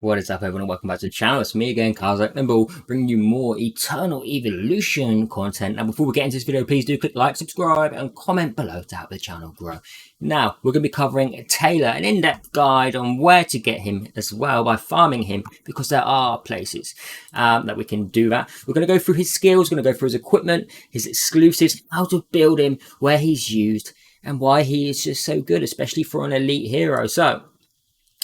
What is up, everyone, and welcome back to the channel. It's me again, Kazakh Nimble, bringing you more Eternal Evolution content. Now, before we get into this video, please do click like, subscribe, and comment below to help the channel grow. Now, we're going to be covering Taylor, an in-depth guide on where to get him as well by farming him, because there are places that we can do that. We're going to go through his skills, we're going to go through his equipment, his exclusives, how to build him, where he's used, and why he is just so good, especially for an elite hero. So,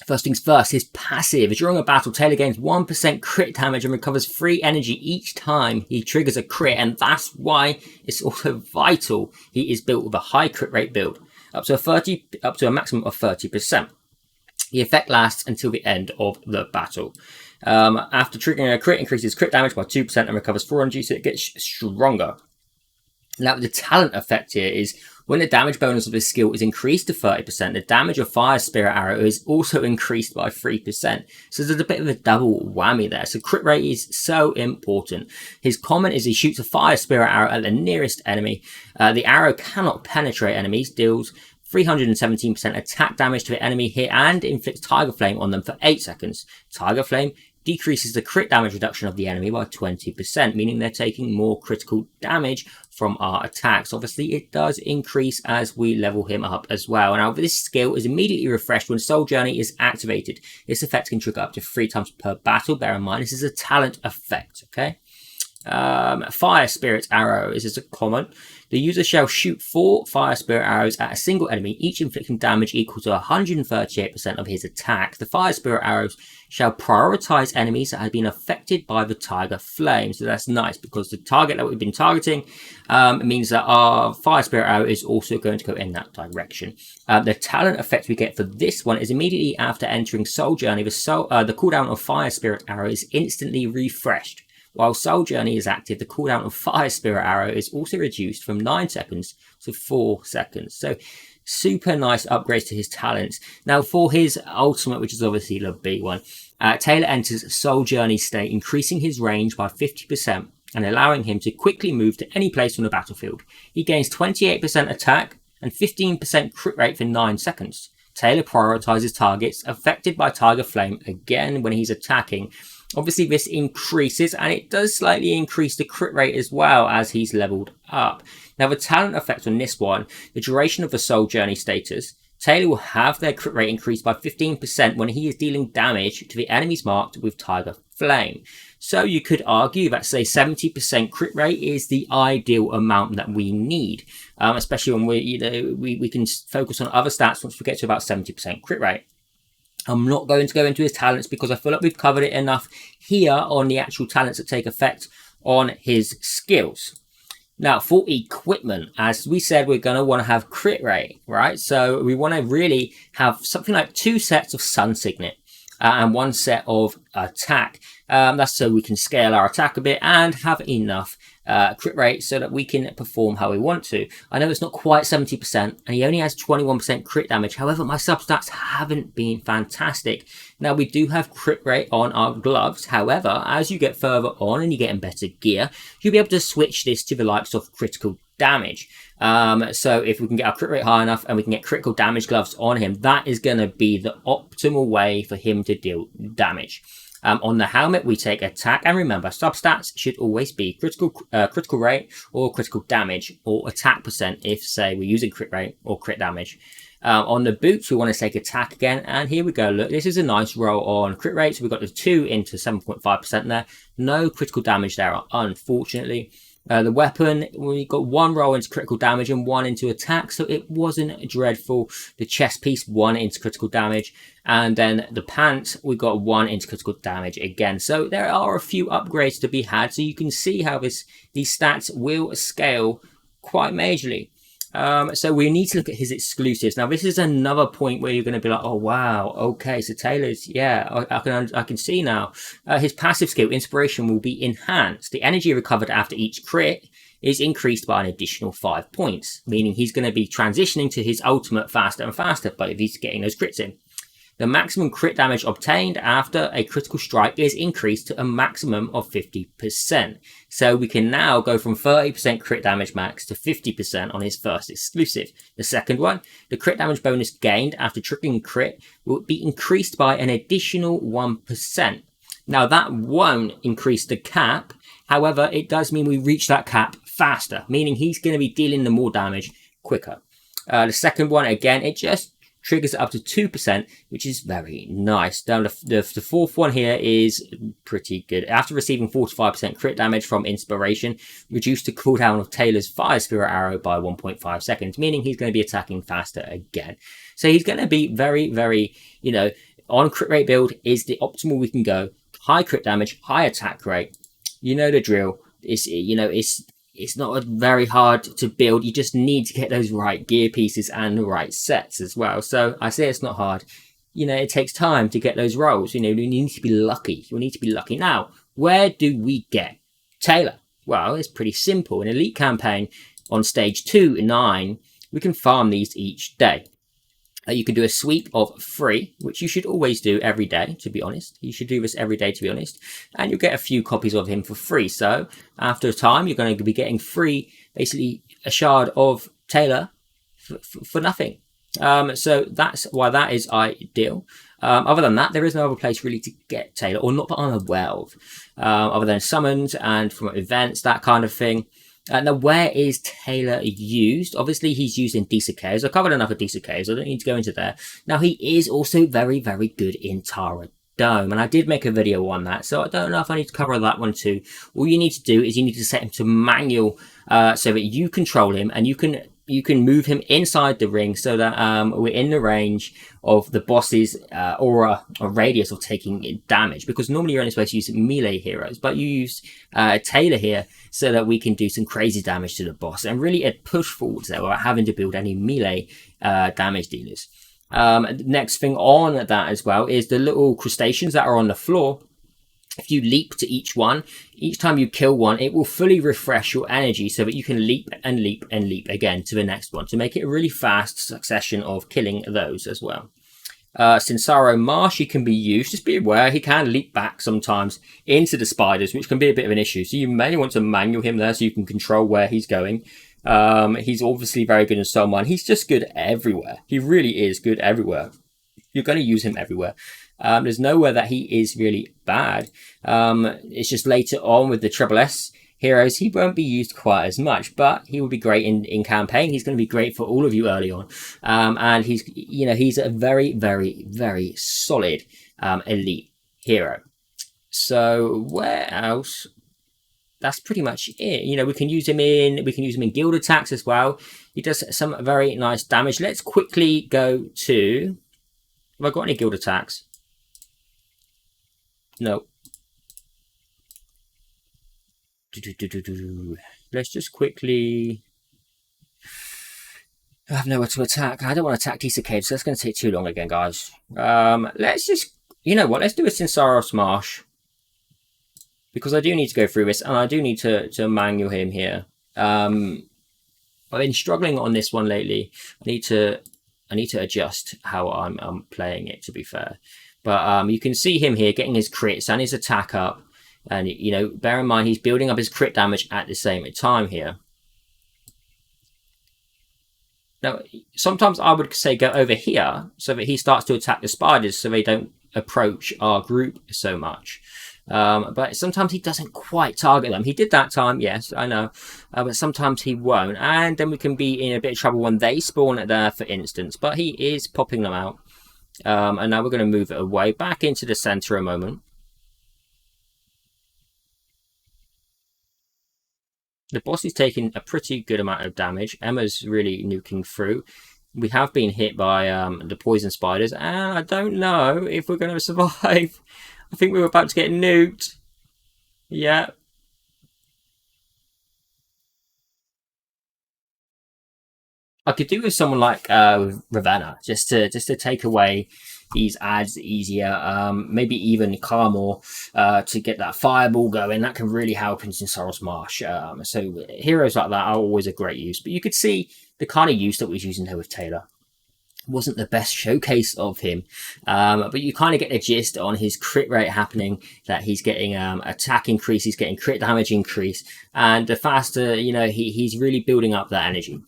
first things first, his passive. During a battle, Taylor gains 1% crit damage and recovers 3 energy each time he triggers a crit, and that's why it's also vital he is built with a high crit rate build, up to a maximum of 30%. The effect lasts until the end of the battle. After triggering a crit, increases crit damage by 2% and recovers 4 energy, so it gets stronger. Now, the talent effect here is when the damage bonus of this skill is increased to 30%, the damage of Fire Spirit Arrow is also increased by 3%. So there's a bit of a double whammy there. So crit rate is so important. His comment is he shoots a Fire Spirit Arrow at the nearest enemy. The arrow cannot penetrate enemies, deals 317% attack damage to the enemy hit, and inflicts Tiger Flame on them for 8 seconds. Tiger Flame decreases the crit damage reduction of the enemy by 20%, meaning they're taking more critical damage from our attacks. Obviously, it does increase as we level him up as well. Now, this skill is immediately refreshed when Soul Journey is activated. This effect can trigger up to 3 times per battle. Bear in mind, this is a talent effect, okay? Fire Spirit Arrow is a comment. The user shall shoot 4 Fire Spirit Arrows at a single enemy, each inflicting damage equal to 138% of his attack. The Fire Spirit Arrows shall prioritize enemies that have been affected by the Tiger Flame. So that's nice, because the target that we've been targeting means that our Fire Spirit Arrow is also going to go in that direction. The talent effect we get for this one is immediately after entering Soul Journey, the cooldown of Fire Spirit Arrow is instantly refreshed. While Soul Journey is active, the cooldown of Fire Spirit Arrow is also reduced from 9 seconds to 4 seconds. So, super nice upgrades to his talents. Now, for his ultimate, which is obviously the big one, Taylor enters Soul Journey state, increasing his range by 50% and allowing him to quickly move to any place on the battlefield. He gains 28% attack and 15% crit rate for 9 seconds. Taylor prioritizes targets affected by Tiger Flame again when he's attacking. Obviously, this increases, and it does slightly increase the crit rate as well as he's leveled up. Now, the talent effect on this one, the duration of the Soul Journey status, Taylor will have their crit rate increased by 15% when he is dealing damage to the enemies marked with Tiger Flame. So you could argue that, say, 70% crit rate is the ideal amount that we need, especially when we can focus on other stats once we get to about 70% crit rate. I'm not going to go into his talents because I feel like we've covered it enough here on the actual talents that take effect on his skills. Now, for equipment, as we said, we're going to want to have crit rate, right? So we want to really have something like 2 sets of Sun Signet and 1 set of attack. That's so we can scale our attack a bit and have enough crit rate so that we can perform how we want to. I know it's not quite 70% and he only has 21% crit damage. However, my substats haven't been fantastic. Now, we do have crit rate on our gloves. However, as you get further on and you get in better gear, you'll be able to switch this to the likes of critical damage. So if we can get our crit rate high enough and we can get critical damage gloves on him, that is going to be the optimal way for him to deal damage. On the helmet, we take attack, and remember, substats should always be critical rate or critical damage, or attack percent if, say, we're using crit rate or crit damage. On the boots, we want to take attack again, and here we go. Look, this is a nice roll on crit rate, so we've got the 2 into 7.5% there. No critical damage there, unfortunately. The weapon, we got 1 roll into critical damage and 1 into attack, so it wasn't dreadful. The chest piece, 1 into critical damage, and then the pants, we got 1 into critical damage again. So there are a few upgrades to be had, so you can see how these stats will scale quite majorly. So we need to look at his exclusives. Now, this is another point where you're going to be like, oh, wow, okay, so Taylor's, yeah, I can see now. His passive skill, Inspiration, will be enhanced. The energy recovered after each crit is increased by an additional 5 points, meaning he's going to be transitioning to his ultimate faster and faster, but if he's getting those crits in. The maximum crit damage obtained after a critical strike is increased to a maximum of 50%. So we can now go from 30% crit damage max to 50% on his first exclusive. The second one, the crit damage bonus gained after triggering crit will be increased by an additional 1%. Now that won't increase the cap, however, it does mean we reach that cap faster, meaning he's going to be dealing the more damage quicker. The second one, again, it just triggers it up to 2%, which is very nice. Now, the fourth one here is pretty good. After receiving 45% crit damage from Inspiration, reduce the cooldown of Taylor's Fire Spirit Arrow by 1.5 seconds, meaning he's going to be attacking faster again. So he's going to be very, very, on crit rate build is the optimal we can go. High crit damage, high attack rate. You know the drill. It's not very hard to build. You just need to get those right gear pieces and the right sets as well. So I say it's not hard. It takes time to get those rolls. You need to be lucky. You need to be lucky. Now, where do we get Taylor? Well, it's pretty simple. In Elite Campaign on stage 2 and 9, we can farm these each day. You can do a sweep of 3, which you should always do every day, to be honest. You should do this every day, to be honest. And you'll get a few copies of him for free. So after a time, you're going to be getting free, basically a shard of Taylor for nothing. So that's why that is ideal. Other than that, there is no other place really to get Taylor, or not that I'm aware of, other than summons and from events, that kind of thing. Now, where is Taylor used? Obviously, he's used in Decent Chaos. I covered enough of Decent Chaos. I don't need to go into there. Now, he is also very, very good in Tara Dome. And I did make a video on that. So I don't know if I need to cover that one too. All you need to do is you need to set him to manual so that you control him and you can move him inside the ring so that we're in the range of the boss's aura or radius of taking damage. Because normally you're only supposed to use melee heroes, but you use Taylor here so that we can do some crazy damage to the boss and really push forwards there without having to build any melee damage dealers. Next thing on that as well is the little crustaceans that are on the floor. If you leap to each one, each time you kill one, it will fully refresh your energy so that you can leap and leap and leap again to the next one to make it a really fast succession of killing those as well. Sinsaro Marsh, he can be used. Just be aware, he can leap back sometimes into the spiders, which can be a bit of an issue. So you may want to manual him there so you can control where he's going. He's obviously very good in Soul. He's just good everywhere. He really is good everywhere. You're going to use him everywhere. There's nowhere that he is really bad. It's just later on with the Triple S heroes, he won't be used quite as much, but he will be great in campaign. He's going to be great for all of you early on. And he's a very, very, very solid elite hero. So where else? That's pretty much it. We can use him in guild attacks as well. He does some very nice damage. Let's quickly go to, have I got any guild attacks? No. Let's just quickly, I have nowhere to attack. I don't want to attack Decent Cave, so that's going to take too long again, guys. Let's just, let's do a Sinsaros Marsh. Because I do need to go through this, and I do need to manual him here. I've been struggling on this one lately. I need to adjust how I'm playing it, to be fair. But you can see him here getting his crits and his attack up. And, bear in mind, he's building up his crit damage at the same time here. Now, sometimes I would say go over here so that he starts to attack the spiders so they don't approach our group so much. But sometimes he doesn't quite target them. He did that time, yes, I know. But sometimes he won't. And then we can be in a bit of trouble when they spawn there, for instance. But he is popping them out. And now we're going to move it away, back into the center a moment. The boss is taking a pretty good amount of damage. Emma's really nuking through. We have been hit by the poison spiders, and I don't know if we're going to survive. I think we were about to get nuked. Yeah. I could do with someone like Ravenna, just to take away these ads easier. Maybe even Carmore to get that fireball going. That can really help in Sinsaros Marsh. So heroes like that are always a great use. But you could see the kind of use that we're using here with Taylor. wasn't the best showcase of him, but you kind of get the gist on his crit rate happening, that he's getting attack increase, he's getting crit damage increase, and the faster, you know, he's really building up that energy.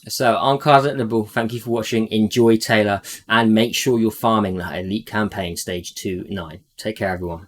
So I'm Cards thank you for watching, enjoy Taylor, and make sure you're farming that elite campaign stage 2-9. Take care everyone.